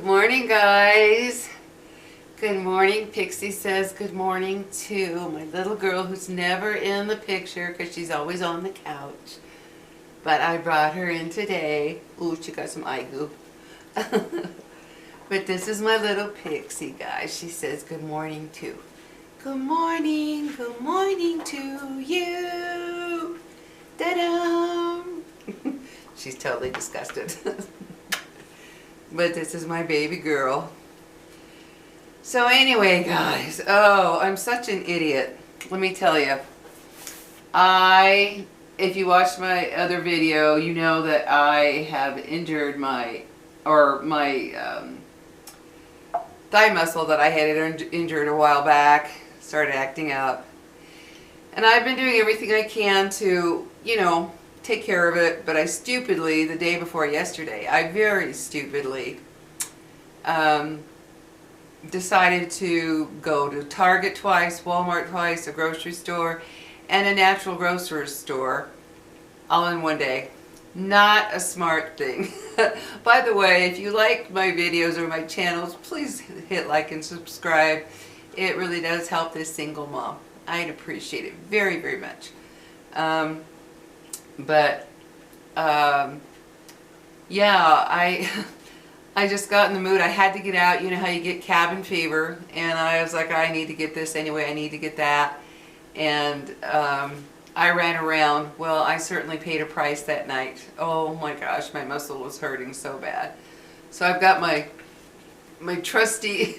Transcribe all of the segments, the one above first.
Good morning, guys. Good morning. Pixie says good morning to my little girl who's never in the picture because she's always on the couch. But I brought her in today. Ooh, she got some eye goo. But this is my little Pixie, guys. She says good morning too. Good morning to you. Ta-da! She's totally disgusted. But this is my baby girl. So anyway, guys, I'm such an idiot. Let me tell you. If you watched my other video, you know that I have injured my thigh muscle that I had injured a while back. Started acting up. And I've been doing everything I can to, take care of it, but I stupidly, the day before yesterday, I very stupidly decided to go to Target twice, Walmart twice, a grocery store, and a natural grocer's store all in one day. Not a smart thing. By the way, if you like my videos or my channels, please hit like and subscribe. It really does help this single mom. I'd appreciate it very, very much. Yeah, I just got in the mood. I had to get out. You know how you get cabin fever, and I was like, I need to get this anyway. I need to get that. And I ran around. Well, I certainly paid a price that night. Oh my gosh, my muscle was hurting so bad. So I've got my trusty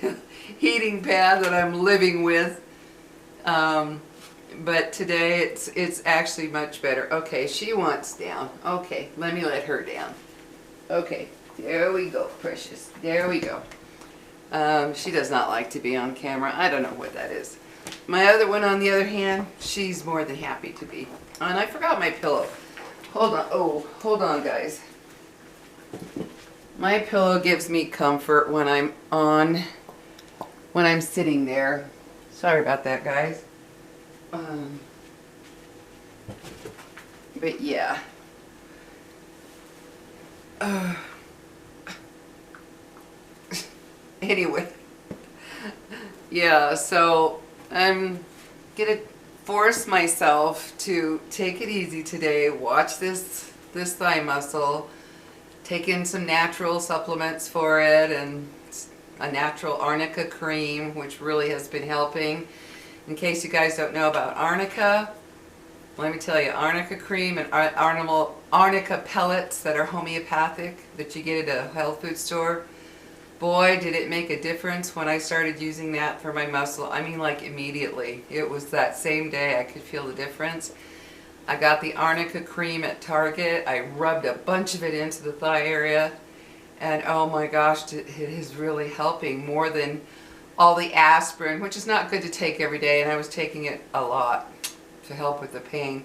heating pad that I'm living with. But today it's actually much better. Okay, she wants down. Okay, let me let her down. Okay, there we go, precious. There we go. She does not like to be on camera. I don't know what that is. My other one, on the other hand, she's more than happy to be. And I forgot my pillow. Hold on. Oh, hold on, guys. My pillow gives me comfort when I'm sitting there. Sorry about that, guys. But yeah. Anyway. Yeah, so I'm gonna force myself to take it easy today. Watch this thigh muscle. Take in some natural supplements for it and a natural arnica cream, which really has been helping. In case you guys don't know about arnica, let me tell you, arnica cream and arnica pellets that are homeopathic that you get at a health food store. Boy, did it make a difference when I started using that for my muscle. I mean, like immediately. It was that same day I could feel the difference. I got the arnica cream at Target. I rubbed a bunch of it into the thigh area. And oh my gosh, it is really helping more than all the aspirin, which is not good to take every day, and I was taking it a lot to help with the pain.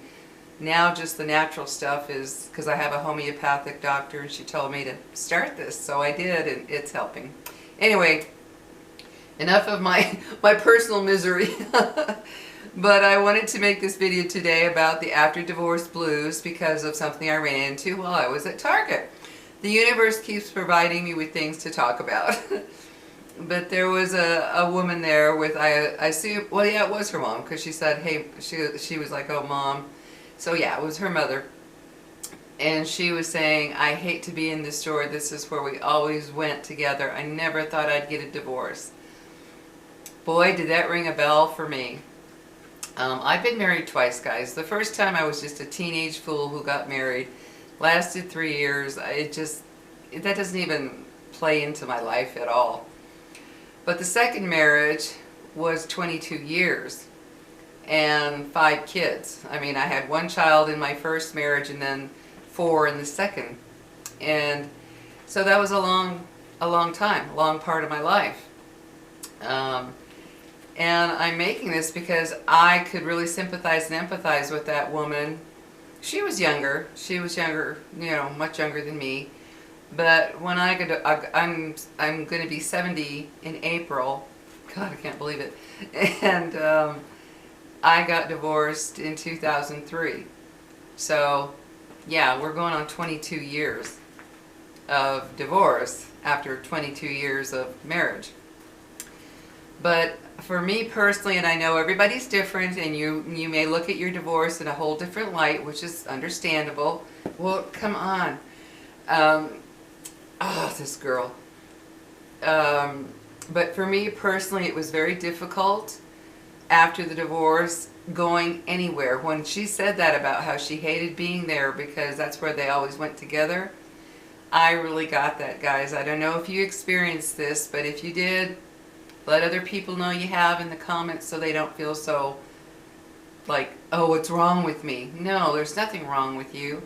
Now just the natural stuff is, because I have a homeopathic doctor and she told me to start this, so I did, and it's helping. Anyway, enough of my personal misery. But I wanted to make this video today about the after divorce blues because of something I ran into while I was at Target. The universe keeps providing me with things to talk about. But there was a woman there with, I assume, well yeah, it was her mom, because she said, hey, she was like, oh mom. So yeah, it was her mother. And she was saying, I hate to be in this store. This is where we always went together. I never thought I'd get a divorce. Boy, did that ring a bell for me. I've been married twice, guys. The first time I was just a teenage fool who got married. Lasted 3 years. That doesn't even play into my life at all. But the second marriage was 22 years and 5 kids. I mean, I had 1 child in my first marriage and then 4 in the second. And so that was a long time, a long part of my life. And I'm making this because I could really sympathize and empathize with that woman. She was younger. She was younger, much younger than me. But when I'm going to be 70 in April. God, I can't believe it. And I got divorced in 2003. So, yeah, we're going on 22 years. of divorce after 22 years of marriage. But for me personally, and I know everybody's different, and you may look at your divorce in a whole different light, which is understandable. Well, come on. This girl. But for me personally, it was very difficult after the divorce going anywhere. When she said that about how she hated being there because that's where they always went together, I really got that, guys. I don't know if you experienced this, but if you did, let other people know you have in the comments so they don't feel so like, oh, what's wrong with me? No, there's nothing wrong with you.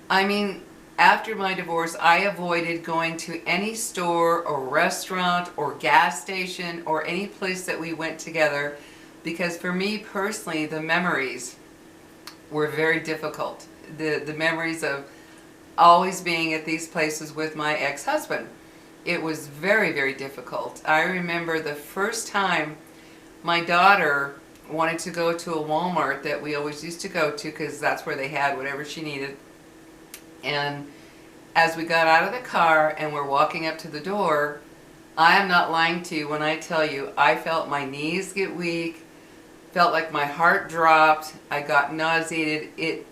I mean, after my divorce, I avoided going to any store or restaurant or gas station or any place that we went together because for me personally, the memories were very difficult. The memories of always being at these places with my ex-husband. It was very, very difficult. I remember the first time my daughter wanted to go to a Walmart that we always used to go to because that's where they had whatever she needed. And as we got out of the car and we're walking up to the door, I am not lying to you when I tell you I felt my knees get weak, felt like my heart dropped, I got nauseated.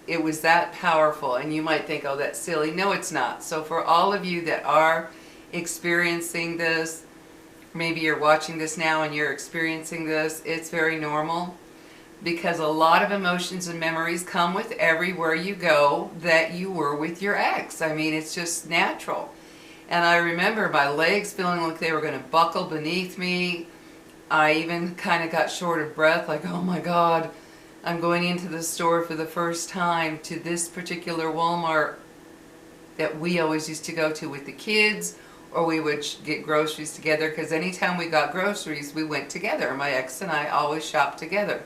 It was that powerful. And you might think, oh, that's silly. No, it's not. So for all of you that are experiencing this, maybe you're watching this now and you're experiencing this, it's very normal because a lot of emotions and memories come with everywhere you go that you were with your ex. I mean, it's just natural. And I remember my legs feeling like they were going to buckle beneath me. I even kind of got short of breath, like, oh my God, I'm going into the store for the first time to this particular Walmart that we always used to go to with the kids, or we would get groceries together because anytime we got groceries, we went together. My ex and I always shopped together.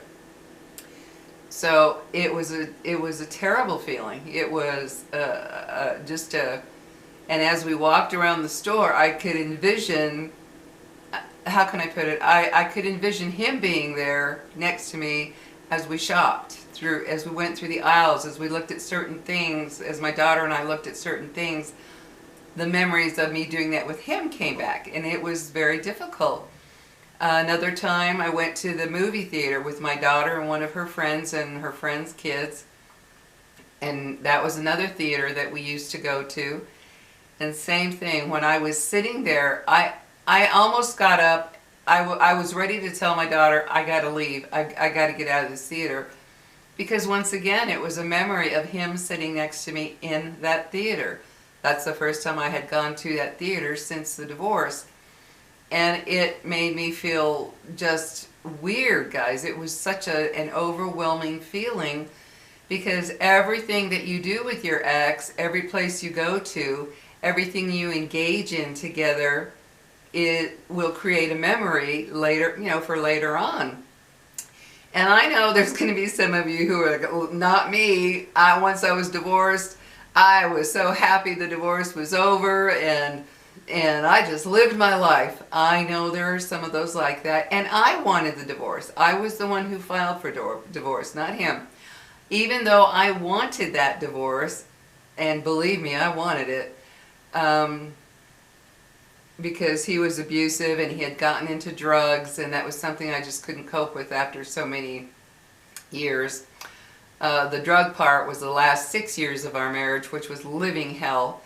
So it was a terrible feeling. It was just a, and as we walked around the store, I could envision, how can I put it? I could envision him being there next to me as we shopped through, as we went through the aisles, as we looked at certain things, as my daughter and I looked at certain things. The memories of me doing that with him came back, and it was very difficult. Another time I went to the movie theater with my daughter and one of her friends and her friends' kids, and that was another theater that we used to go to. And same thing, when I was sitting there, I almost got up. I was ready to tell my daughter, I got to leave. I got to get out of this theater. Because once again, it was a memory of him sitting next to me in that theater. That's the first time I had gone to that theater since the divorce. And it made me feel just weird, guys. It was such an overwhelming feeling because everything that you do with your ex, every place you go to, everything you engage in together, it will create a memory later, you know, for later on. And I know there's going to be some of you who are like, oh, not me. Once I was divorced, I was so happy the divorce was over and I just lived my life. I know there are some of those like that. And I wanted the divorce. I was the one who filed for divorce, not him. Even though I wanted that divorce, and believe me, I wanted it, because he was abusive and he had gotten into drugs, and that was something I just couldn't cope with after so many years. The drug part was the last 6 years of our marriage, which was living hell.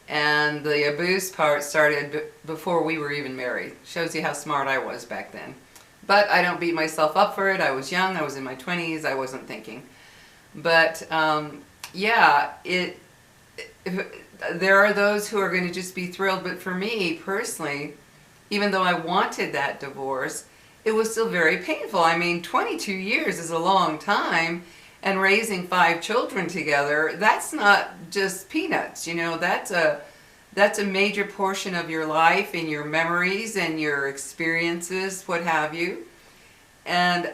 And the abuse part started before we were even married. Shows you how smart I was back then. But I don't beat myself up for it. I was young. I was in my 20s. I wasn't thinking. But yeah, there are those who are going to just be thrilled. But for me personally, even though I wanted that divorce, it was still very painful. I mean, 22 years is a long time. And raising 5 children together, that's not just peanuts, you know, that's a major portion of your life and your memories and your experiences, what have you. And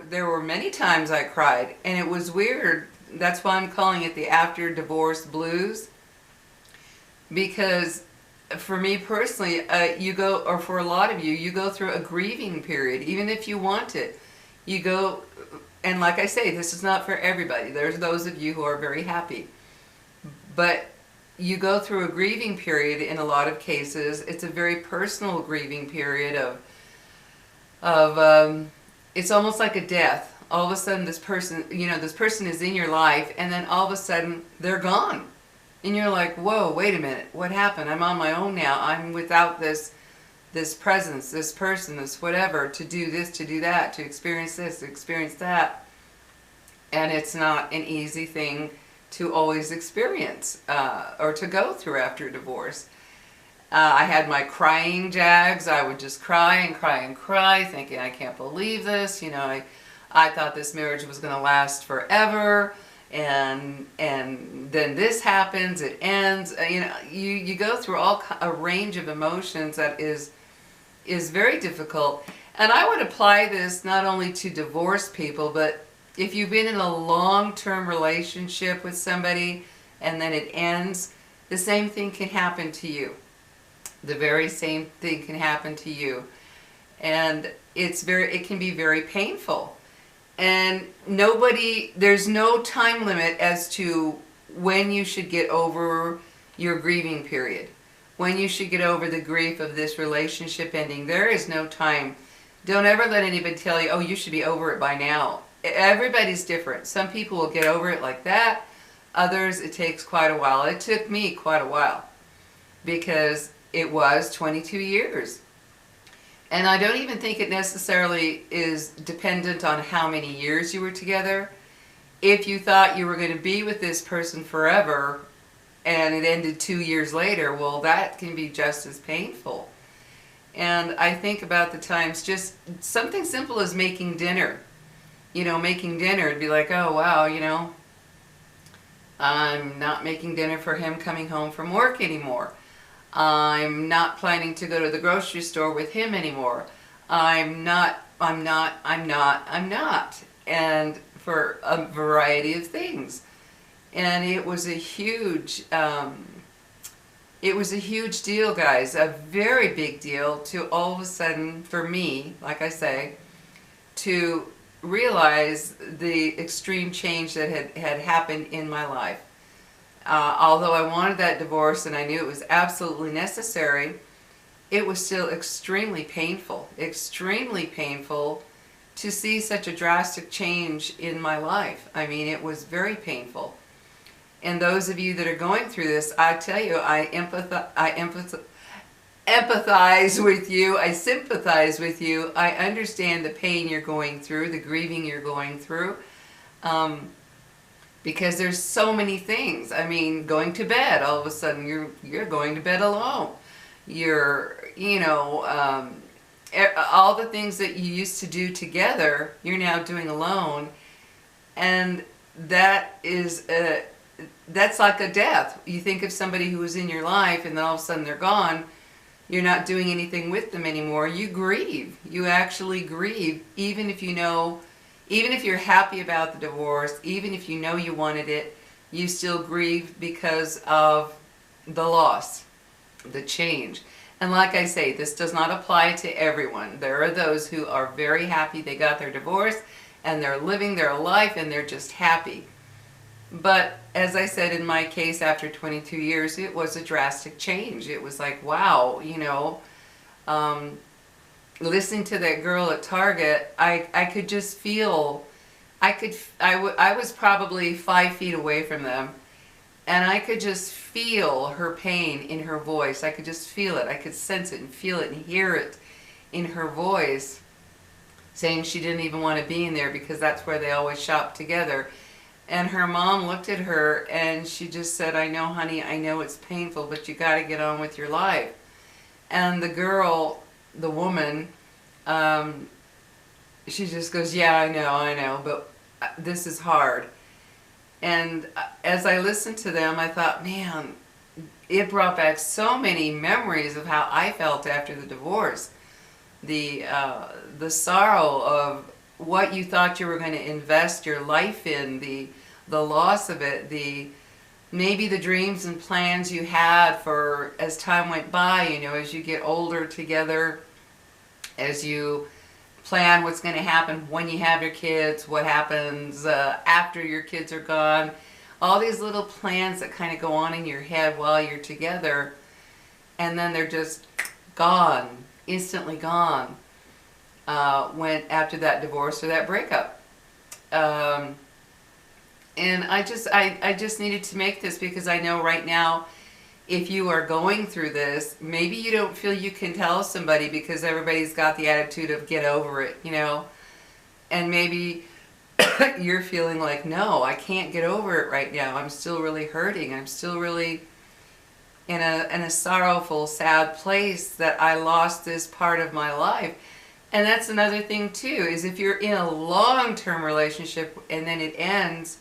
there were many times I cried, and it was weird. That's why I'm calling it the after divorce blues. Because for me personally, you go, or for a lot of you, you go through a grieving period, even if you want it. You go. And like I say, this is not for everybody. There's those of you who are very happy. But you go through a grieving period in a lot of cases. It's a very personal grieving period of it's almost like a death. All of a sudden this person, this person is in your life, and then all of a sudden they're gone. And you're like, whoa, wait a minute, what happened? I'm on my own now. I'm without this presence, this person, this whatever, to do this, to do that, to experience this, to experience that. And it's not an easy thing to always experience or to go through after a divorce. I had my crying jags. I would just cry and cry and cry, thinking, I can't believe this. I thought this marriage was going to last forever, and then this happens, it ends. You go through a range of emotions that is very difficult. And I would apply this not only to divorced people, but if you've been in a long-term relationship with somebody and then it ends, the same thing can happen to you. The very same thing can happen to you. And it can be very painful. And there's no time limit as to when you should get over your grieving period. When you should get over the grief of this relationship ending. There is no time. Don't ever let anybody tell you, oh, you should be over it by now. Everybody's different. Some people will get over it like that. Others, it takes quite a while. It took me quite a while because it was 22 years. And I don't even think it necessarily is dependent on how many years you were together. If you thought you were going to be with this person forever and it ended 2 years later, well, that can be just as painful. And I think about the times, just something simple as making dinner. Making dinner, it'd be like, oh, wow, I'm not making dinner for him coming home from work anymore. I'm not planning to go to the grocery store with him anymore. I'm not. And for a variety of things. And it was a huge deal, guys, a very big deal to all of a sudden, for me, like I say, to realize the extreme change that had happened in my life. Although I wanted that divorce and I knew it was absolutely necessary, it was still extremely painful to see such a drastic change in my life. I mean, it was very painful. And those of you that are going through this, I tell you, I empathize with you, I sympathize with you, I understand the pain you're going through, the grieving you're going through, because there's so many things. I mean, going to bed, all of a sudden you're going to bed alone. All the things that you used to do together, you're now doing alone, and that's like a death. You think of somebody who was in your life and then all of a sudden they're gone. You're not doing anything with them anymore. You grieve. You actually grieve, even if you're happy about the divorce, even if you know you wanted it, you still grieve because of the loss, the change. And like I say, this does not apply to everyone. There are those who are very happy they got their divorce and they're living their life and they're just happy. But as I said, in my case, after 22 years, it was a drastic change. It was like, wow, listening to that girl at Target, I could just feel, I was probably 5 feet away from them, and I could just feel her pain in her voice. I could just feel it. I could sense it and feel it and hear it in her voice, saying she didn't even want to be in there because that's where they always shop together. And her mom looked at her and she just said, I know, honey, I know it's painful, but you got to get on with your life. And the girl, the woman, she just goes, yeah, I know, but this is hard. And as I listened to them, I thought, man, it brought back so many memories of how I felt after the divorce. The sorrow of what you thought you were going to invest your life in, the loss of it, maybe the dreams and plans you had for as time went by, as you get older together, as you plan what's going to happen when you have your kids, what happens after your kids are gone, all these little plans that kind of go on in your head while you're together, and then they're just gone, instantly gone, when after that divorce or that breakup. And I just needed to make this because I know right now, if you are going through this, maybe you don't feel you can tell somebody because everybody's got the attitude of get over it, you know, and maybe you're feeling like, no, I can't get over it right now. I'm still really hurting. I'm still really in a sorrowful, sad place that I lost this part of my life. And that's another thing too, is if you're in a long-term relationship and then it ends,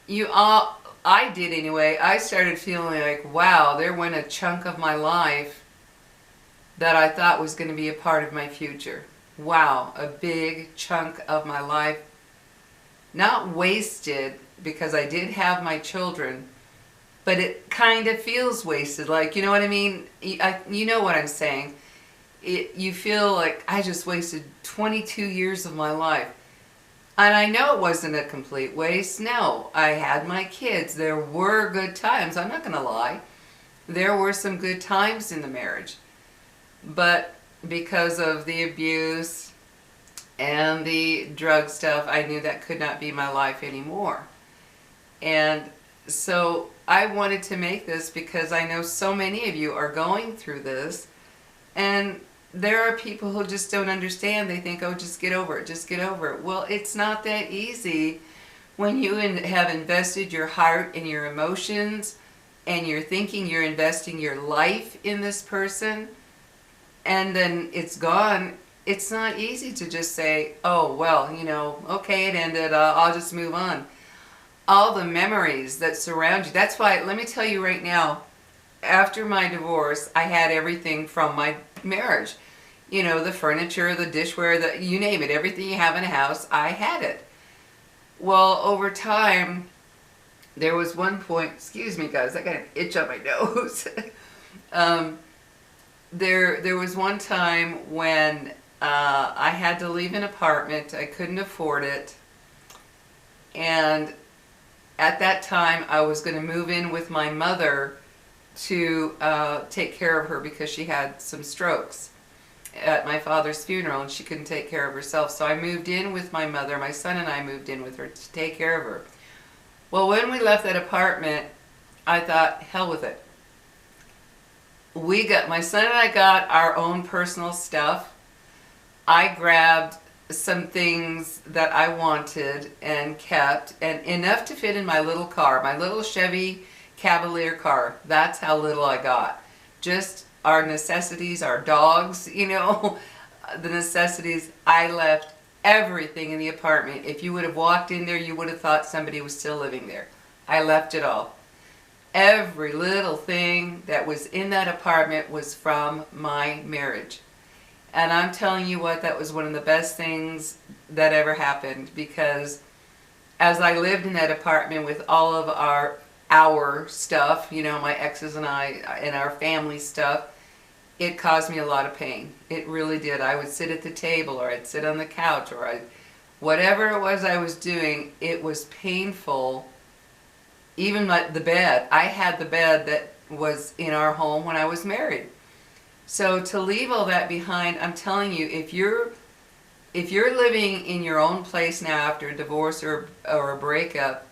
I did anyway, I started feeling like, wow, there went a chunk of my life that I thought was going to be a part of my future. Wow, a big chunk of my life. Not wasted, because I did have my children, but it kind of feels wasted. Like, you know what I mean? You know what I'm saying. You feel like I just wasted 22 years of my life. And I know it wasn't a complete waste. No, I had my kids. There were good times. I'm not going to lie. There were some good times in the marriage. But because of the abuse and the drug stuff, I knew that could not be my life anymore. And so I wanted to make this because I know so many of you are going through this, and there are people who just don't understand. They think, oh, just get over it, just get over it. Well, it's not that easy when you have invested your heart and your emotions and you're thinking you're investing your life in this person and then it's gone. It's not easy to just say, oh, well, you know, okay, it ended, I'll just move on. All the memories that surround you. That's why, let me tell you right now, after my divorce, I had everything from my marriage. You know, the furniture, the dishware, you name it, everything you have in a house, I had it. Well, over time, there was one point, excuse me guys, I got an itch on my nose. There was one time when I had to leave an apartment. I couldn't afford it. And at that time, I was going to move in with my mother to take care of her because she had some strokes at my father's funeral and she couldn't take care of herself. So I moved in with my mother. My son and I moved in with her to take care of her. Well, when we left that apartment, I thought, hell with it. My son and I got our own personal stuff. I grabbed some things that I wanted and kept, and enough to fit in my little car, my little Chevy Cavalier car. That's how little I got. Just our necessities, our dogs, you know, the necessities. I left everything in the apartment. If you would have walked in there, you would have thought somebody was still living there. I left it all. Every little thing that was in that apartment was from my marriage. And I'm telling you what, that was one of the best things that ever happened, because as I lived in that apartment with all of our stuff, you know, my exes and I, and our family stuff, it caused me a lot of pain. It really did. I would sit at the table, or I'd sit on the couch, or whatever it was I was doing, it was painful. Even the bed. I had the bed that was in our home when I was married. So to leave all that behind, I'm telling you, if you're living in your own place now after a divorce or a breakup,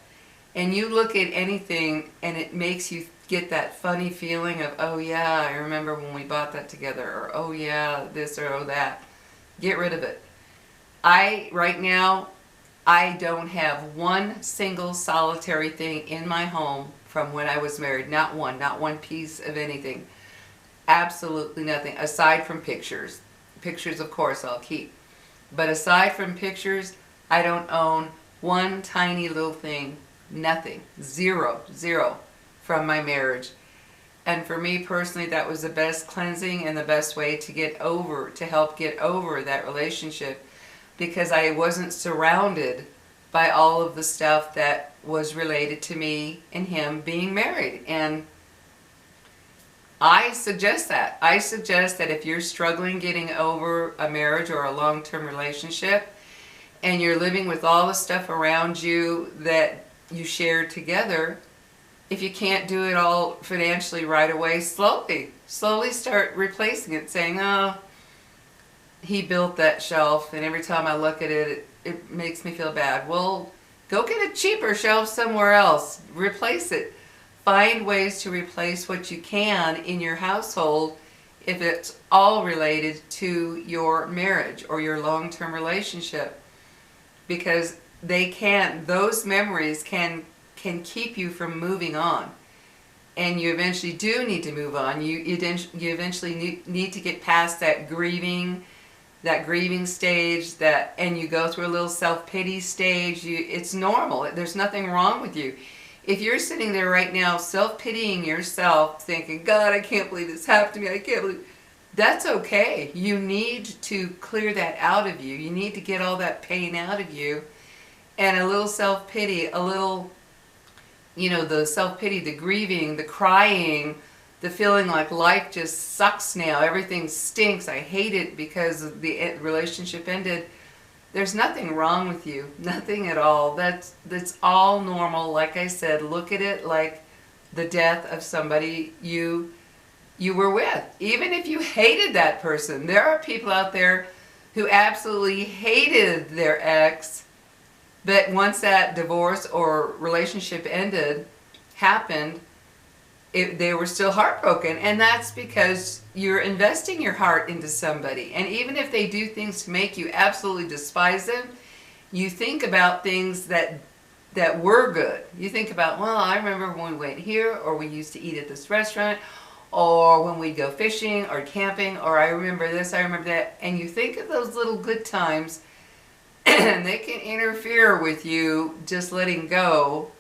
and you look at anything and it makes you get that funny feeling of, oh yeah, I remember when we bought that together, or oh yeah, this or oh that, get rid of it. Right now, I don't have one single solitary thing in my home from when I was married. Not one piece of anything. Absolutely nothing, aside from pictures. Pictures, of course, I'll keep. But aside from pictures, I don't own one tiny little thing. Nothing. Zero from my marriage. And for me personally, that was the best cleansing and the best way to help get over that relationship, because I wasn't surrounded by all of the stuff that was related to me and him being married. And I suggest that. I suggest that if you're struggling getting over a marriage or a long-term relationship, and you're living with all the stuff around you that you share together, if you can't do it all financially right away, slowly start replacing it, saying, oh, he built that shelf, and every time I look at it, it makes me feel bad. Well, go get a cheaper shelf somewhere else. Replace it. Find ways to replace what you can in your household if it's all related to your marriage or your long-term relationship. Because those memories can keep you from moving on. And you eventually do need to move on. You eventually need to get past that grieving stage, and you go through a little self-pity stage. It's normal. There's nothing wrong with you. If you're sitting there right now self-pitying yourself, thinking, God, I can't believe this happened to me, I can't believe, that's okay. You need to clear that out of you. You need to get all that pain out of you. And a little self-pity, a little, the self-pity, the grieving, the crying, the feeling like life just sucks now, everything stinks, I hate it because the relationship ended. There's nothing wrong with you, nothing at all. That's all normal. Like I said, look at it like the death of somebody you were with. Even if you hated that person, there are people out there who absolutely hated their ex, but once that divorce or relationship happened, they were still heartbroken. And that's because you're investing your heart into somebody. And even if they do things to make you absolutely despise them, you think about things that were good. You think about, well, I remember when we went here, or we used to eat at this restaurant, or when we'd go fishing or camping, or I remember this, I remember that. And you think of those little good times, and they can interfere with you just letting go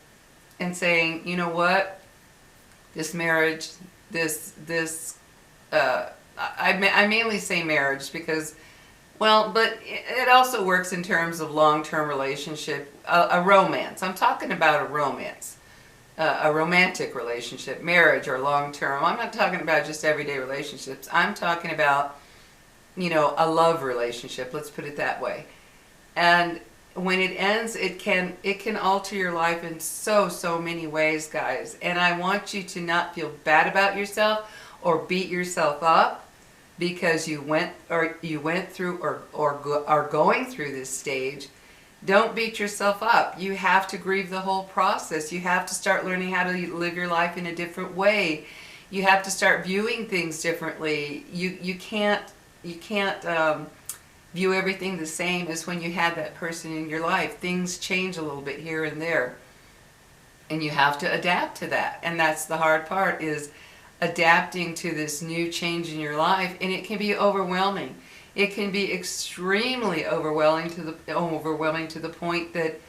and saying, you know what? This marriage, I mainly say marriage because, well, but it also works in terms of long-term relationship, a romance. I'm talking about a romance, a romantic relationship, marriage or long-term. I'm not talking about just everyday relationships. I'm talking about, a love relationship, let's put it that way. And when it ends, it can alter your life in so many ways, guys. And I want you to not feel bad about yourself or beat yourself up because you went through or are going through this stage. Don't beat yourself up. You have to grieve the whole process. You have to start learning how to live your life in a different way. You have to start viewing things differently. You can't view everything the same as when you had that person in your life. Things change a little bit here and there. And you have to adapt to that. And that's the hard part, is adapting to this new change in your life. And it can be overwhelming. It can be extremely overwhelming to the point that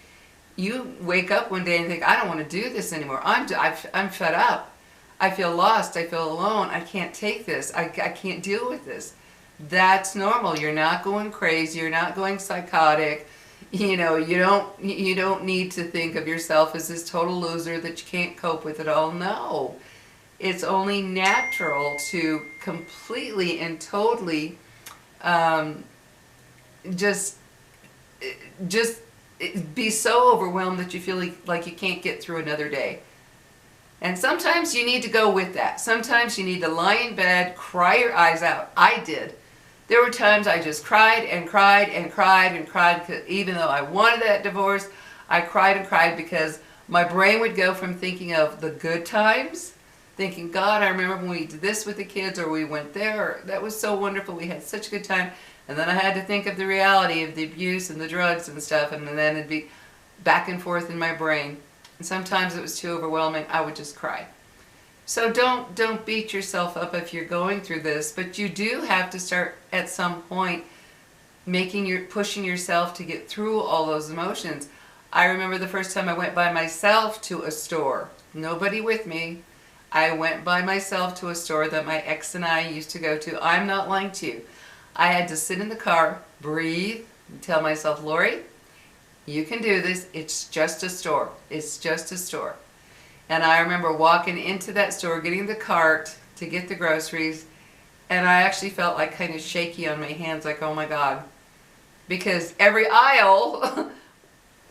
you wake up one day and think, I don't want to do this anymore. I'm fed up. I feel lost. I feel alone. I can't take this. I can't deal with this. That's normal. You're not going crazy. You're not going psychotic. You don't need to think of yourself as this total loser that you can't cope with it all. No. It's only natural to completely and totally just be so overwhelmed that you feel like you can't get through another day. And sometimes you need to go with that. Sometimes you need to lie in bed, cry your eyes out. I did. There were times I just cried and cried and cried and cried, because even though I wanted that divorce, I cried and cried because my brain would go from thinking of the good times, thinking, God, I remember when we did this with the kids, or we went there, or that was so wonderful, we had such a good time. And then I had to think of the reality of the abuse and the drugs and stuff, and then it'd be back and forth in my brain. And sometimes it was too overwhelming. I would just cry. So don't beat yourself up if you're going through this, but you do have to start at some point pushing yourself to get through all those emotions. I remember the first time I went by myself to a store. Nobody with me. I went by myself to a store that my ex and I used to go to. I'm not lying to you. I had to sit in the car, breathe, and tell myself, Lori, you can do this. It's just a store. It's just a store. And I remember walking into that store, getting the cart to get the groceries, and I actually felt like kind of shaky on my hands, like, oh my God. Because every aisle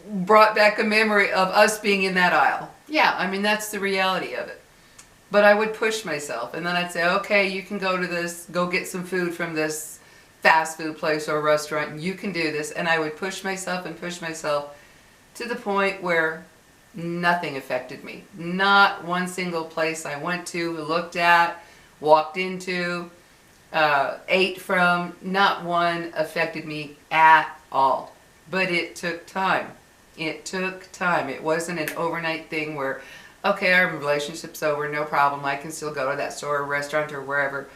brought back a memory of us being in that aisle. Yeah, I mean, that's the reality of it. But I would push myself, and then I'd say, okay, you can go to this, go get some food from this fast food place or restaurant, and you can do this. And I would push myself and push myself to the point where nothing affected me. Not one single place I went to, looked at, walked into, ate from, not one affected me at all. But it took time. It took time. It wasn't an overnight thing where, okay, our relationship's over, no problem, I can still go to that store or restaurant or wherever.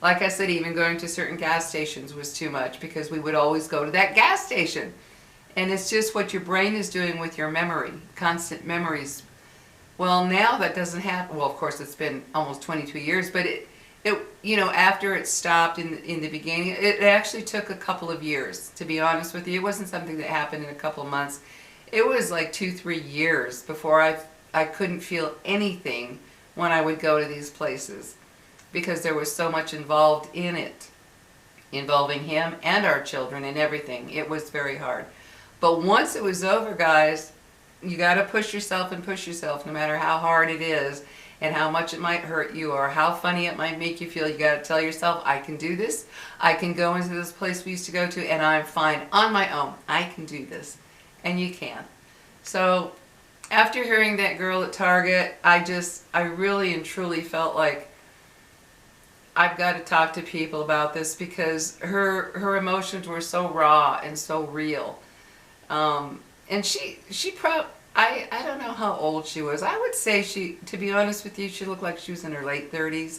Like I said, even going to certain gas stations was too much because we would always go to that gas station. And it's just what your brain is doing with your memory, constant memories. Well, now that doesn't happen. Well, of course, it's been almost 22 years, but it you know, after it stopped in the beginning, it actually took a couple of years, to be honest with you. It wasn't something that happened in a couple of months. It was like 2-3 years before I couldn't feel anything when I would go to these places because there was so much involved in it, involving him and our children and everything. It was very hard. But once it was over, guys, you got to push yourself and push yourself no matter how hard it is and how much it might hurt you or how funny it might make you feel. You got to tell yourself, I can do this. I can go into this place we used to go to and I'm fine on my own. I can do this. And you can. So after hearing that girl at Target, I really and truly felt like I've got to talk to people about this because her emotions were so raw and so real. And she I don't know how old she was. I would say to be honest with you, she looked like she was in her late 30s.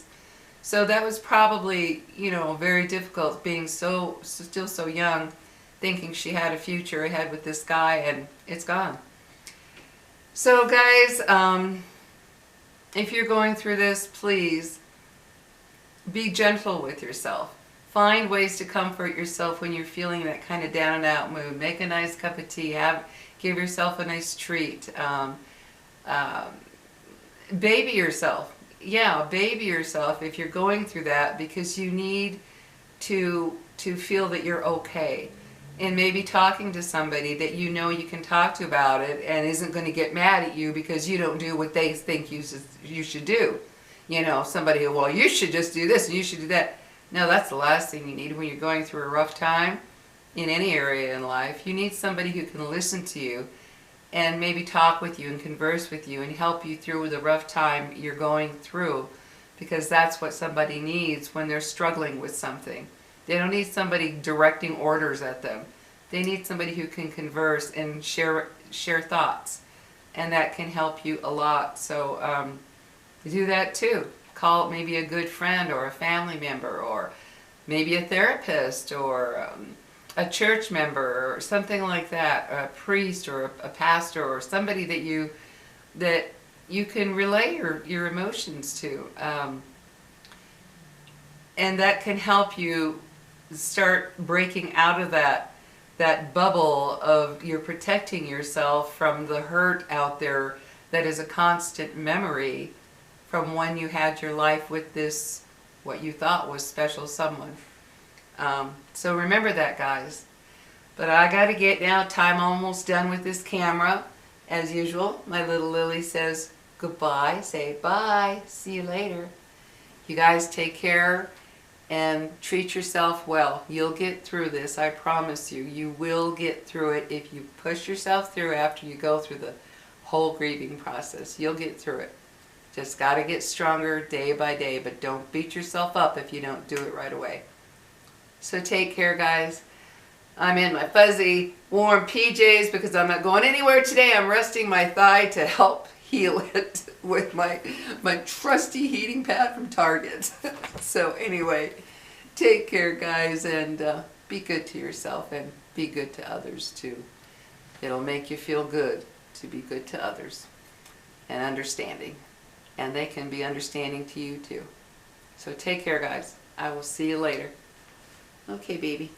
So that was probably, you know, very difficult being still so young, thinking she had a future ahead with this guy, and it's gone. So guys, if you're going through this, please be gentle with yourself. Find ways to comfort yourself when you're feeling that kind of down and out mood. Make a nice cup of tea. Give yourself a nice treat. Baby yourself. Yeah, baby yourself if you're going through that because you need to feel that you're okay. And maybe talking to somebody that you know you can talk to about it and isn't going to get mad at you because you don't do what they think you should do. You know, somebody who, well, you should just do this and you should do that. No, that's the last thing you need when you're going through a rough time in any area in life. You need somebody who can listen to you and maybe talk with you and converse with you and help you through the rough time you're going through, because that's what somebody needs when they're struggling with something. They don't need somebody directing orders at them. They need somebody who can converse and share thoughts, and that can help you a lot. So do that too. Call maybe a good friend or a family member or maybe a therapist or a church member or something like that, a priest or a pastor or somebody that you can relay your emotions to. And that can help you start breaking out of that bubble of you're protecting yourself from the hurt out there that is a constant memory from when you had your life with this, what you thought was special someone. So remember that, guys. But I got to get now. Time almost done with this camera. As usual, my little Lily says goodbye. Say bye. See you later. You guys take care and treat yourself well. You'll get through this. I promise you. You will get through it if you push yourself through after you go through the whole grieving process. You'll get through it. Just got to get stronger day by day, but don't beat yourself up if you don't do it right away. So take care, guys. I'm in my fuzzy, warm PJs because I'm not going anywhere today. I'm resting my thigh to help heal it with my trusty heating pad from Target. So anyway, take care, guys, and be good to yourself and be good to others, too. It'll make you feel good to be good to others and understanding. And they can be understanding to you, too. So take care, guys. I will see you later. Okay, baby.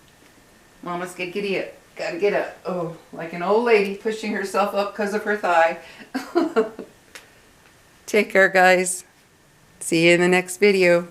Mama's gonna giddy up. Gotta get up. Oh, like an old lady pushing herself up because of her thigh. Take care, guys. See you in the next video.